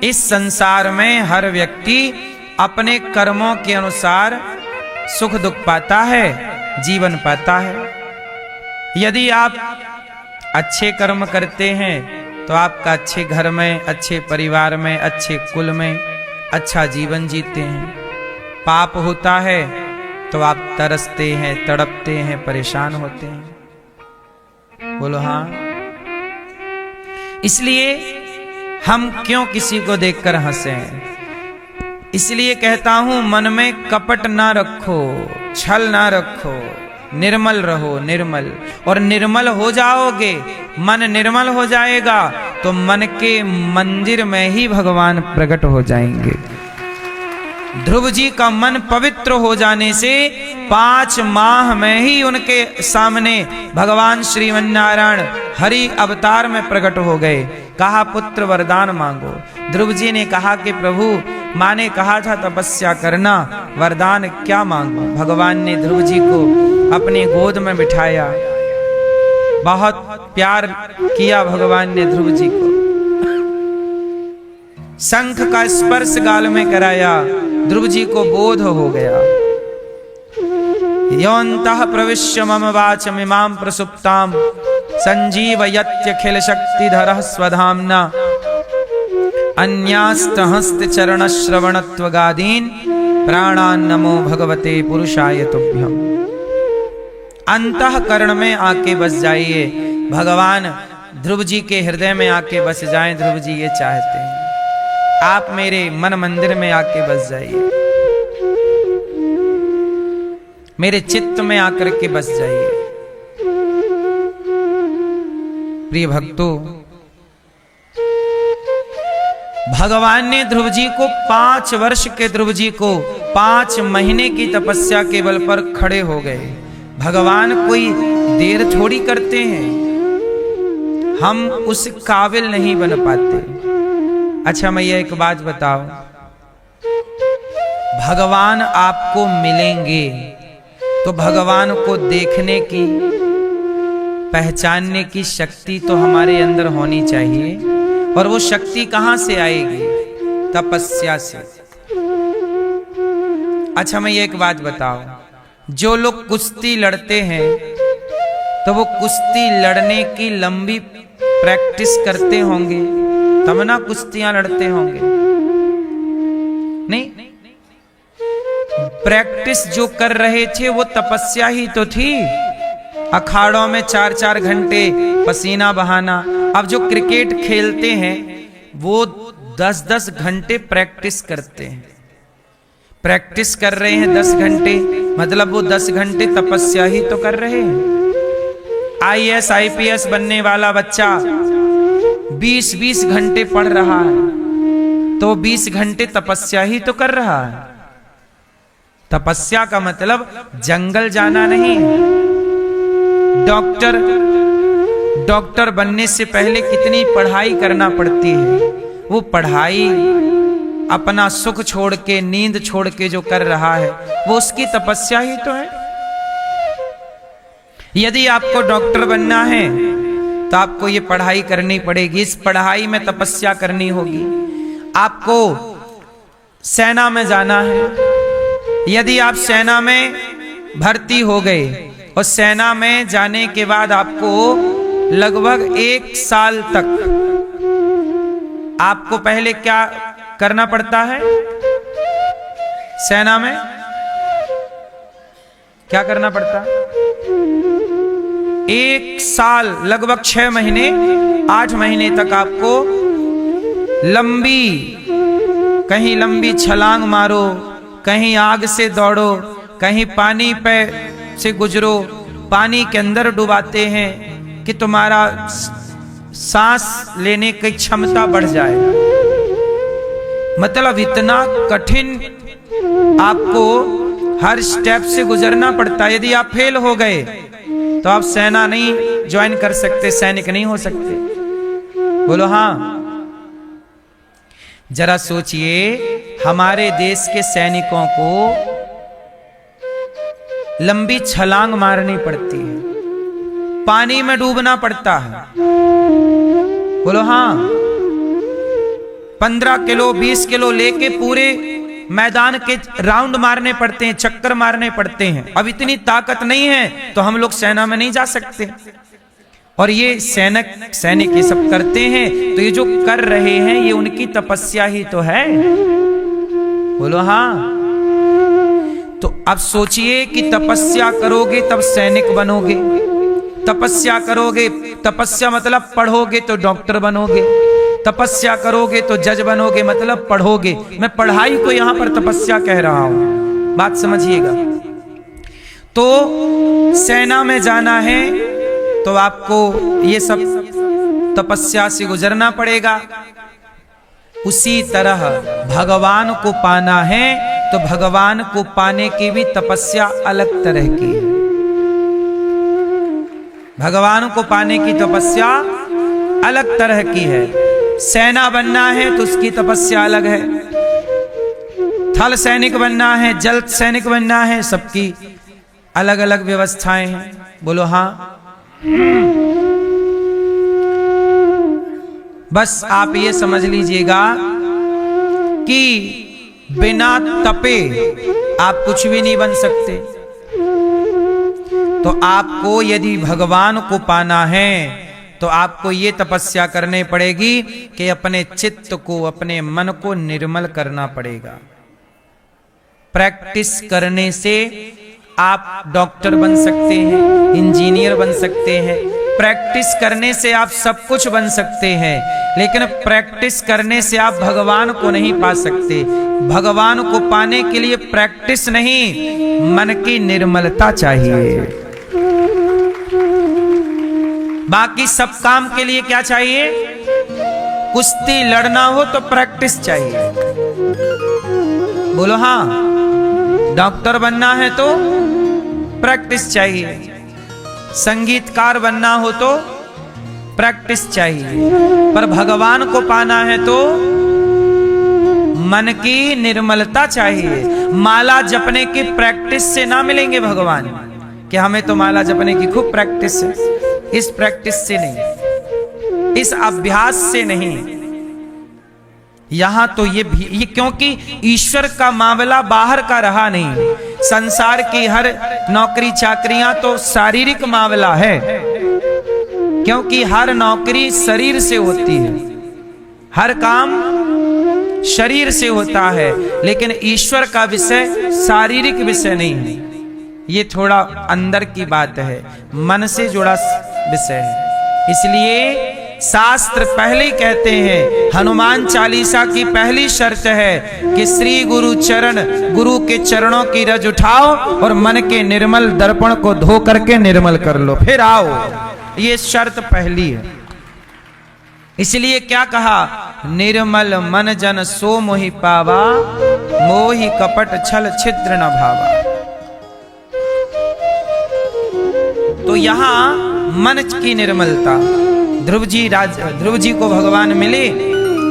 इस संसार में हर व्यक्ति अपने कर्मों के अनुसार सुख दुख पाता है, जीवन पाता है। यदि आप अच्छे कर्म करते हैं तो आपका अच्छे घर में, अच्छे परिवार में, अच्छे कुल में अच्छा जीवन जीते हैं। पाप होता है तो आप तरसते हैं, तड़पते हैं, परेशान होते हैं। बोलो हाँ। इसलिए हम क्यों किसी को देखकर हंसे हैं? इसलिए कहता हूं मन में कपट ना रखो, छल ना रखो, निर्मल रहो, निर्मल। और निर्मल हो जाओगे, मन निर्मल हो जाएगा तो मन के मंदिर में ही भगवान प्रकट हो जाएंगे। ध्रुव जी का मन पवित्र हो जाने से 5 माह में ही उनके सामने भगवान श्रीमन्नारायण हरि अवतार में प्रकट हो गए। कहा पुत्र वरदान मांगो। ध्रुव जी ने कहा कि प्रभु माँ ने कहा था तपस्या करना, वरदान क्या मांगो। भगवान ने ध्रुव जी को अपनी गोद में बिठाया, बहुत प्यार किया भगवान ने ध्रुव जी को। शंख का स्पर्श गाल में कराया, ध्रुव जी को बोध हो गया। योऽन्तः प्रविश्य मम वाचमिमां प्रसुप्तां संजीवयत्यखिल शक्तिधरः स्वधाम्ना अन्यास्तहस्तचरणश्रवणत्वगादीन् प्राणान् नमो भगवते पुरुषाय तुभ्यम्। अंतःकरण में आके बस जाइए, भगवान ध्रुव जी के हृदय में आके बस जाएं। ध्रुव जी ये चाहते हैं, आप मेरे मन मंदिर में आके बस जाइए, मेरे चित्त में आकर के बस जाइए। प्रिय भक्तों, भगवान ने ध्रुव जी को 5 वर्ष के ध्रुव जी को 5 महीने की तपस्या के बल पर खड़े हो गए। भगवान कोई देर थोड़ी करते हैं, हम उस काबिल नहीं बन पाते। अच्छा मैं ये एक बात बताओ, भगवान आपको मिलेंगे तो भगवान को देखने की, पहचानने की शक्ति तो हमारे अंदर होनी चाहिए। और वो शक्ति कहां से आएगी? तपस्या से। अच्छा मैं ये एक बात बताओ, जो लोग कुश्ती लड़ते हैं तो वो कुश्ती लड़ने की लंबी प्रैक्टिस करते होंगे तब ना कुश्तियां लड़ते होंगे। नहीं, प्रैक्टिस जो कर रहे थे वो तपस्या ही तो थी। अखाड़ों में 4-4 घंटे पसीना बहाना। अब जो क्रिकेट खेलते हैं वो 10-10 घंटे प्रैक्टिस करते हैं। प्रैक्टिस कर रहे हैं 10 घंटे, मतलब वो 10 घंटे तपस्या ही तो कर रहे हैं। IAS IPS बनने वाला बच्चा 20-20 घंटे पढ़ रहा है तो 20 घंटे तपस्या ही तो कर रहा है। तपस्या का मतलब जंगल जाना नहीं। डॉक्टर बनने से पहले कितनी पढ़ाई करना पड़ती है। वो पढ़ाई अपना सुख छोड़ के, नींद छोड़ के जो कर रहा है वो उसकी तपस्या ही तो है। यदि आपको डॉक्टर बनना है तो आपको ये पढ़ाई करनी पड़ेगी, इस पढ़ाई में तपस्या करनी होगी। आपको सेना में जाना है, यदि आप सेना में भर्ती हो गए और सेना में जाने के बाद आपको लगभग 1 साल तक आपको पहले क्या करना पड़ता है? सेना में क्या करना पड़ता है? 1 साल, लगभग 6 महीने, 8 महीने तक आपको कहीं लंबी छलांग मारो, कहीं आग से दौड़ो, कहीं पानी पे से गुजरो। पानी के अंदर डुबाते हैं कि तुम्हारा सांस लेने की क्षमता बढ़ जाए। मतलब इतना कठिन आपको हर स्टेप से गुजरना पड़ता है। यदि आप फेल हो गए तो आप सेना नहीं ज्वाइन कर सकते, सैनिक नहीं हो सकते। बोलो हाँ। जरा सोचिए, हमारे देश के सैनिकों को लंबी छलांग मारनी पड़ती है, पानी में डूबना पड़ता है। बोलो हाँ। 15 किलो 20 किलो लेके पूरे मैदान के राउंड मारने पड़ते हैं, चक्कर मारने पड़ते हैं। अब इतनी ताकत नहीं है तो हम लोग सेना में नहीं जा सकते। और ये सैनिक ये सब करते हैं, तो ये जो कर रहे हैं ये उनकी तपस्या ही तो है। बोलो हाँ। तो अब सोचिए कि तपस्या करोगे तब सैनिक बनोगे, तपस्या करोगे, तपस्या मतलब पढ़ोगे तो डॉक्टर बनोगे, तपस्या करोगे तो जज बनोगे, मतलब पढ़ोगे। मैं पढ़ाई को यहां पर तपस्या कह रहा हूं, बात समझिएगा। तो सेना में जाना है तो आपको ये सब तपस्या से गुजरना पड़ेगा। उसी तरह भगवान को पाना है तो भगवान को पाने की भी तपस्या अलग तरह की है। भगवान को पाने की तपस्या अलग तरह की है। सेना बनना है तो उसकी तपस्या अलग है, थल सैनिक बनना है, जल सैनिक बनना है, सबकी अलग अलग व्यवस्थाएं हैं। बोलो हाँ। बस आप ये समझ लीजिएगा कि बिना तपे आप कुछ भी नहीं बन सकते। तो आपको यदि भगवान को पाना है तो आपको ये तपस्या करनी पड़ेगी कि अपने चित्त को, अपने मन को निर्मल करना पड़ेगा। प्रैक्टिस करने से आप डॉक्टर बन सकते हैं, इंजीनियर बन सकते हैं, प्रैक्टिस करने से आप सब कुछ बन सकते हैं, लेकिन प्रैक्टिस करने से आप भगवान को नहीं पा सकते। भगवान को पाने के लिए प्रैक्टिस नहीं, मन की निर्मलता चाहिए। बाकी सब काम के लिए क्या चाहिए? कुश्ती लड़ना हो तो प्रैक्टिस चाहिए। बोलो हाँ। डॉक्टर बनना है तो प्रैक्टिस चाहिए, संगीतकार बनना हो तो प्रैक्टिस चाहिए, पर भगवान को पाना है तो मन की निर्मलता चाहिए। माला जपने की प्रैक्टिस से ना मिलेंगे भगवान कि हमें तो माला जपने की खूब प्रैक्टिस है, इस प्रैक्टिस से नहीं, इस अभ्यास से नहीं। यहां तो ये क्योंकि ईश्वर का मामला बाहर का रहा नहीं। संसार की हर नौकरी चाकरियां तो शारीरिक मामला है, क्योंकि हर नौकरी शरीर से होती है, हर काम शरीर से होता है, लेकिन ईश्वर का विषय शारीरिक विषय नहीं है। ये थोड़ा अंदर की बात है, मन से जुड़ा विषय है। इसलिए शास्त्र पहले ही कहते हैं, हनुमान चालीसा की पहली शर्त है कि श्री गुरु चरण, गुरु के चरणों की रज उठाओ और मन के निर्मल दर्पण को धो करके निर्मल कर लो, फिर आओ। ये शर्त पहली है। इसलिए क्या कहा? निर्मल मन जन सो मोहि पावा, मोहि कपट छल छिद्र न भावा। तो यहां मन की निर्मलता, ध्रुव जी को भगवान मिले,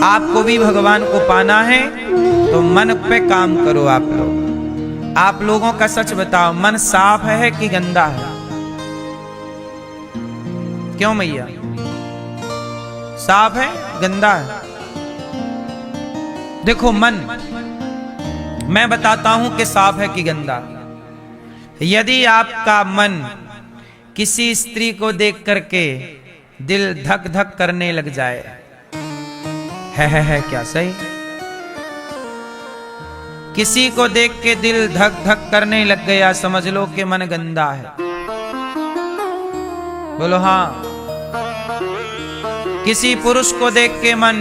आपको भी भगवान को पाना है तो मन पे काम करो। आप लोगों का सच बताओ, मन साफ है कि गंदा है? क्यों मैया? साफ है गंदा है? देखो मन, मैं बताता हूं कि साफ है कि गंदा। यदि आपका मन किसी स्त्री को देख करके दिल धक धक करने लग जाए, है क्या सही? किसी को देख के दिल धक धक करने लग गया, समझ लो कि मन गंदा है। बोलो हाँ। किसी पुरुष को देख के मन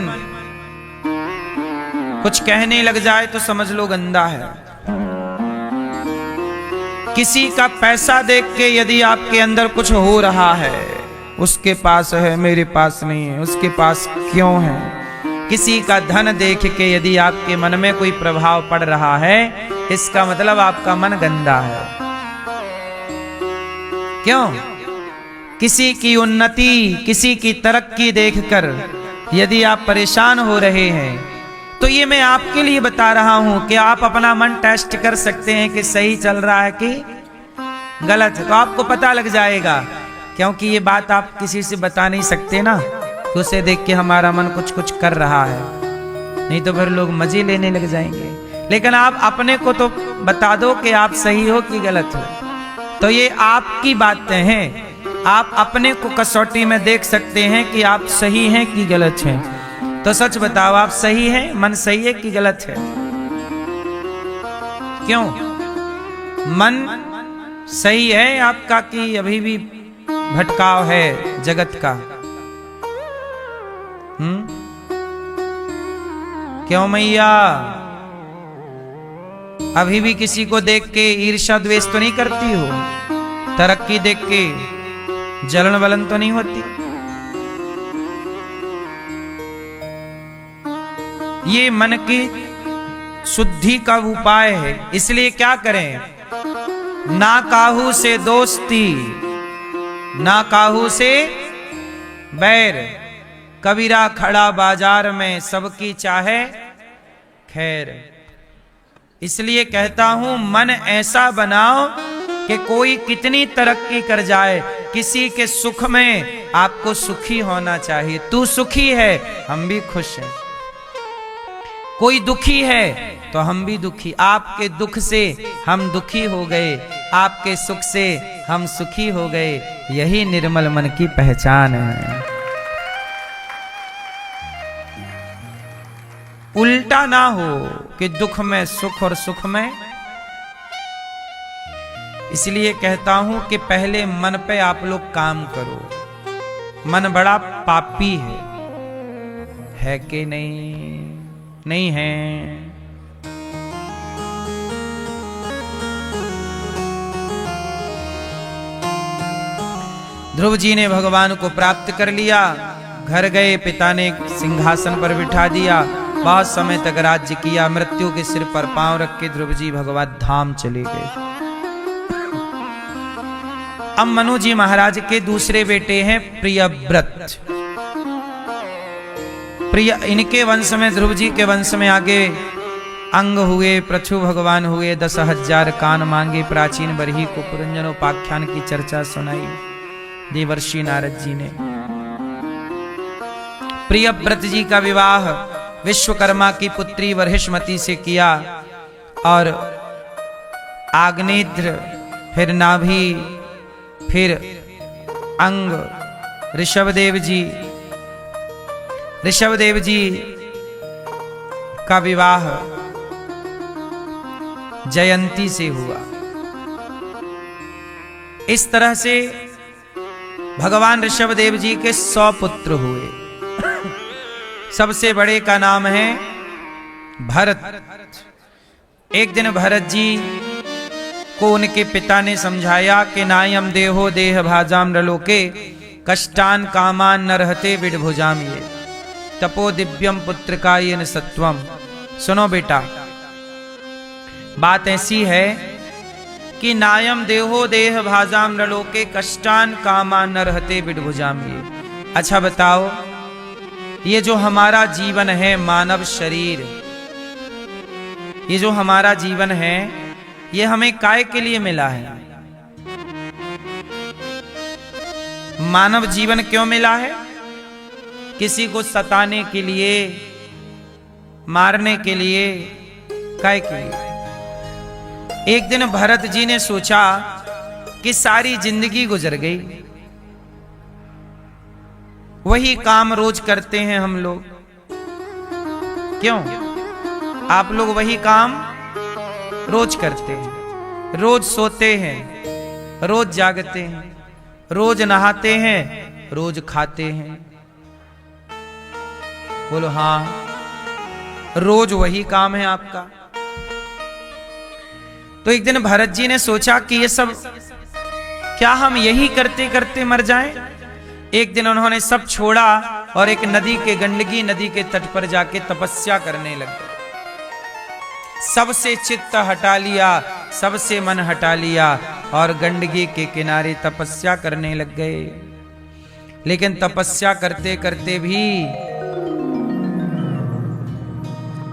कुछ कहने लग जाए तो समझ लो गंदा है। किसी का पैसा देख के यदि आपके अंदर कुछ हो रहा है, उसके पास है मेरे पास नहीं है, उसके पास क्यों है? किसी का धन देख के यदि आपके मन में कोई प्रभाव पड़ रहा है, इसका मतलब आपका मन गंदा है। क्यों? किसी की उन्नति, किसी की तरक्की देखकर यदि आप परेशान हो रहे हैं, तो ये मैं आपके लिए बता रहा हूं कि आप अपना मन टेस्ट कर सकते हैं कि सही चल रहा है कि गलत है, तो आपको पता लग जाएगा। क्योंकि ये बात आप किसी से बता नहीं सकते ना, तो उसे देख के हमारा मन कुछ कुछ कर रहा है। नहीं तो फिर लोग मजे लेने लग जाएंगे। लेकिन आप अपने को तो बता दो कि आप सही हो कि गलत हो। तो ये आपकी बातें हैं, आप अपने को कसौटी में देख सकते हैं कि आप सही हैं कि गलत हैं। तो सच बताओ, आप सही हैं, मन सही है कि गलत है? क्यों? मन सही है आपका कि अभी भी भटकाव है जगत का? क्यों मैया? अभी भी किसी को देख के ईर्ष्या द्वेष तो नहीं करती हो? तरक्की देख के जलन वलन तो नहीं होती? ये मन की शुद्धि का उपाय है। इसलिए क्या करें? ना काहू से दोस्ती, ना काहू से बैर, कबीरा खड़ा बाजार में सबकी चाहे खैर। इसलिए कहता हूं, मन ऐसा बनाओ कि कोई कितनी तरक्की कर जाए, किसी के सुख में आपको सुखी होना चाहिए। तू सुखी है, हम भी खुश हैं। कोई दुखी है तो हम भी दुखी। आपके दुख से हम दुखी हो गए, आपके सुख से हम सुखी हो गए। यही निर्मल मन की पहचान है। उल्टा ना हो कि दुख में सुख और सुख में। इसलिए कहता हूं कि पहले मन पे आप लोग काम करो। मन बड़ा पापी है कि नहीं? नहीं है। ध्रुव जी ने भगवान को प्राप्त कर लिया, घर गए, पिता ने सिंहासन पर बिठा दिया, बहुत समय तक राज्य किया। मृत्यु के सिर पर पांव रख के ध्रुव जी भगवत धाम चले गए। अब मनु जी महाराज के दूसरे बेटे हैं प्रियव्रत। इनके वंश में, ध्रुव जी के वंश में आगे अंग हुए, प्रछु भगवान हुए, 10,000 कान मांगे, प्राचीन बरही को पुरंजनोपाख्यान की चर्चा सुनाई देवर्षि नारद जी ने। प्रियव्रत जी का विवाह विश्वकर्मा की पुत्री वर्हिष्मति से किया और आग्नेत्र, फिर नाभि, फिर अंग, ऋषभदेव जी का विवाह जयंती से हुआ। इस तरह से भगवान ऋषभदेव जी के 100 पुत्र हुए। सबसे बड़े का नाम है भरत। एक दिन भरत जी को उनके पिता ने समझाया कि नायम देहो देह भाजाम नृलोके कष्टान कामान न रहते विडभुजाम ये तपो दिव्यम पुत्र का ये न सत्वम। सुनो बेटा, बात ऐसी है कि नायम देहो देह भाजाम नृलोके कष्टान कामान न रहते विडभुजाम ये। अच्छा बताओ, ये जो हमारा जीवन है, मानव शरीर, ये जो हमारा जीवन है, ये हमें काय के लिए मिला है? मानव जीवन क्यों मिला है? किसी को सताने के लिए, मारने के लिए, काय के लिए? एक दिन भरत जी ने सोचा कि सारी जिंदगी गुजर गई, वही काम रोज करते हैं हम लोग। क्यों? आप लोग वही काम रोज करते हैं, रोज सोते हैं, रोज जागते हैं, रोज नहाते हैं, रोज खाते हैं। बोलो हाँ, रोज वही काम है आपका। तो एक दिन भरत जी ने सोचा कि ये सब क्या हम यही करते करते मर जाएं? एक दिन उन्होंने सब छोड़ा और एक नदी के, गंडकी नदी के तट पर जाके तपस्या करने लगे। सबसे चित्त हटा लिया, सबसे मन हटा लिया और गंडकी के किनारे तपस्या करने लग गए। लेकिन तपस्या करते करते भी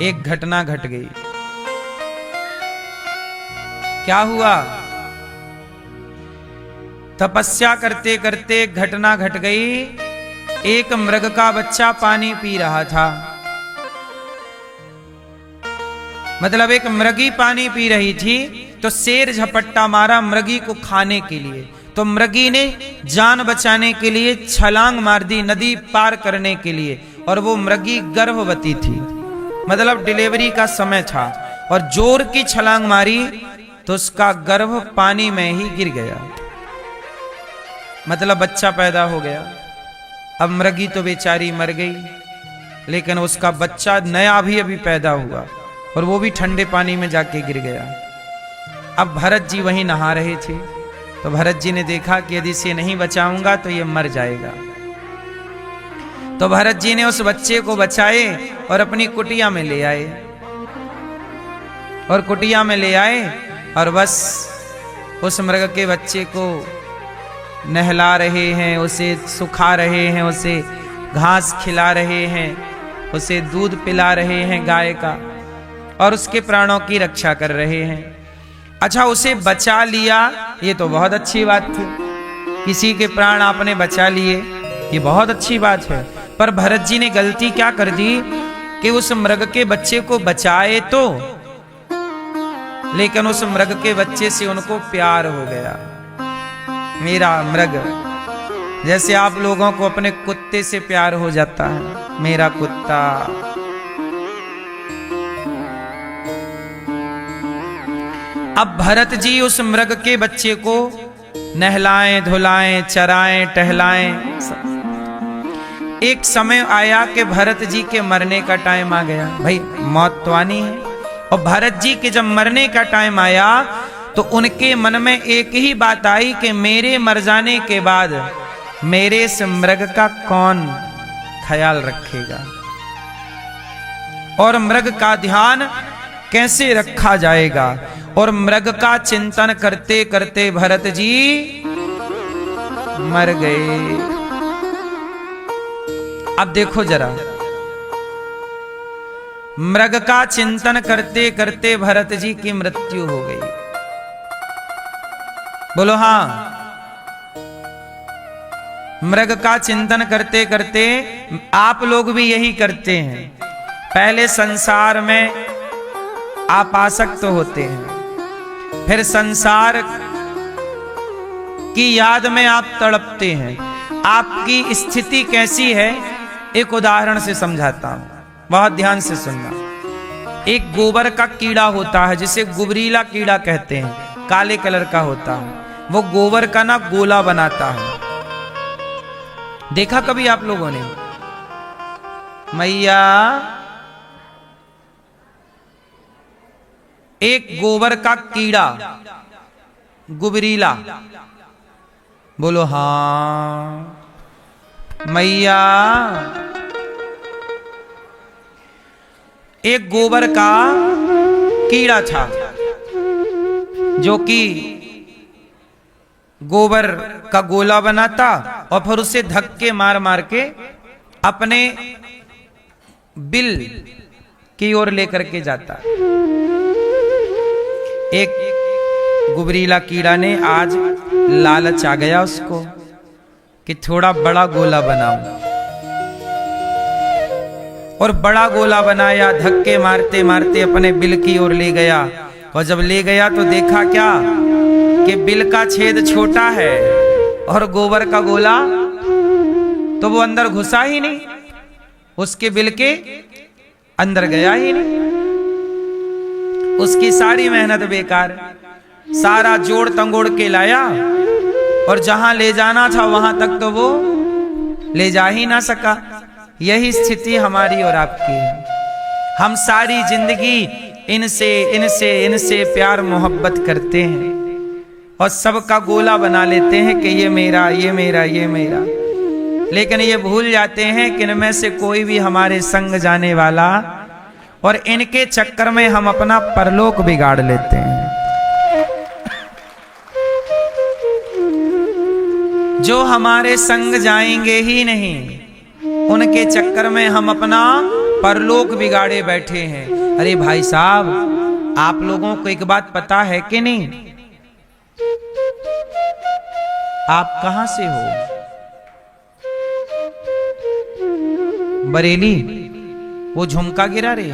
एक घटना घट गई। क्या हुआ? तपस्या करते करते एक घटना घट गई। एक मृग का बच्चा पानी पी रहा था। मतलब एक मृगी पानी पी रही थी तो शेर झपट्टा मारा मृगी को खाने के लिए, तो मृगी ने जान बचाने के लिए छलांग मार दी नदी पार करने के लिए, और वो मृगी गर्भवती थी, मतलब डिलीवरी का समय था, और जोर की छलांग मारी तो उसका गर्भ पानी में ही गिर गया, मतलब बच्चा पैदा हो गया। अब मृगी तो बेचारी मर गई, लेकिन उसका बच्चा नया अभी पैदा हुआ और वो भी ठंडे पानी में जाके गिर गया। अब भरत जी वहीं नहा रहे थे, तो भरत जी ने देखा कि यदि इसे नहीं बचाऊंगा तो ये मर जाएगा। तो भरत जी ने उस बच्चे को बचाए और अपनी कुटिया में ले आए, और कुटिया में ले आए और बस उस मृग के बच्चे को नहला रहे हैं, उसे सुखा रहे हैं, उसे घास खिला रहे हैं, उसे दूध पिला रहे हैं गाय का, और उसके प्राणों की रक्षा कर रहे हैं। अच्छा, उसे बचा लिया, ये तो बहुत अच्छी बात थी, किसी के प्राण आपने बचा लिए, ये बहुत अच्छी बात है। पर भरत जी ने गलती क्या कर दी कि उस मृग के बच्चे को बचाए तो, लेकिन उस मृग के बच्चे से उनको प्यार हो गया। मेरा मृग, जैसे आप लोगों को अपने कुत्ते से प्यार हो जाता है, मेरा कुत्ता। अब भरत जी उस मृग के बच्चे को नहलाएं, धुलाएं, चराएं, टहलाएं। एक समय आया कि भरत जी के मरने का टाइम आ गया, भाई मौत तो आनी है। और भरत जी के जब मरने का टाइम आया तो उनके मन में एक ही बात आई कि मेरे मर जाने के बाद मेरे इस मृग का कौन ख्याल रखेगा, और मृग का ध्यान कैसे रखा जाएगा। और मृग का चिंतन करते करते भरत जी मर गए। अब देखो जरा, मृग का चिंतन करते करते भरत जी की मृत्यु हो गई। बोलो हाँ। मृग का चिंतन करते करते आप लोग भी यही करते हैं, पहले संसार में आप आसक्त होते हैं, फिर संसार की याद में आप तड़पते हैं। आपकी स्थिति कैसी है, एक उदाहरण से समझाता हूं, बहुत ध्यान से सुनना। एक गोबर का कीड़ा होता है जिसे गुबरीला कीड़ा कहते हैं, काले कलर का होता है, वो गोबर का ना गोला बनाता है। देखा कभी आप लोगों ने? मैया, एक गोबर का कीड़ा गुबरीला, बोलो हाँ मैया। एक गोबर का कीड़ा था जो कि गोबर का गोला बनाता और फिर उसे धक्के मार मार के अपने बिल की ओर लेकर के जाता। एक गुबरीला कीड़ा ने आज लालच आ गया उसको कि थोड़ा बड़ा गोला बनाऊं, और बड़ा गोला बनाया, धक्के मारते मारते अपने बिल की ओर ले गया। और जब ले गया तो देखा क्या कि बिल का छेद छोटा है और गोबर का गोला तो वो अंदर घुसा ही नहीं, उसके बिल के अंदर गया ही नहीं। उसकी सारी मेहनत बेकार, सारा जोड़ तंगोड़ के लाया और जहां ले जाना था वहां तक तो वो ले जा ही ना सका। यही स्थिति हमारी और आपकी है। हम सारी जिंदगी इनसे प्यार मोहब्बत करते हैं और सबका गोला बना लेते हैं कि ये मेरा, ये मेरा, ये मेरा, लेकिन ये भूल जाते हैं कि इनमें से कोई भी हमारे संग जाने वाला, और इनके चक्कर में हम अपना परलोक बिगाड़ लेते हैं। जो हमारे संग जाएंगे ही नहीं, उनके चक्कर में हम अपना परलोक बिगाड़े बैठे हैं। अरे भाई साहब, आप लोगों को एक बात पता है कि नहीं? आप कहां से हो? बरेली। वो झुमका गिरा रे,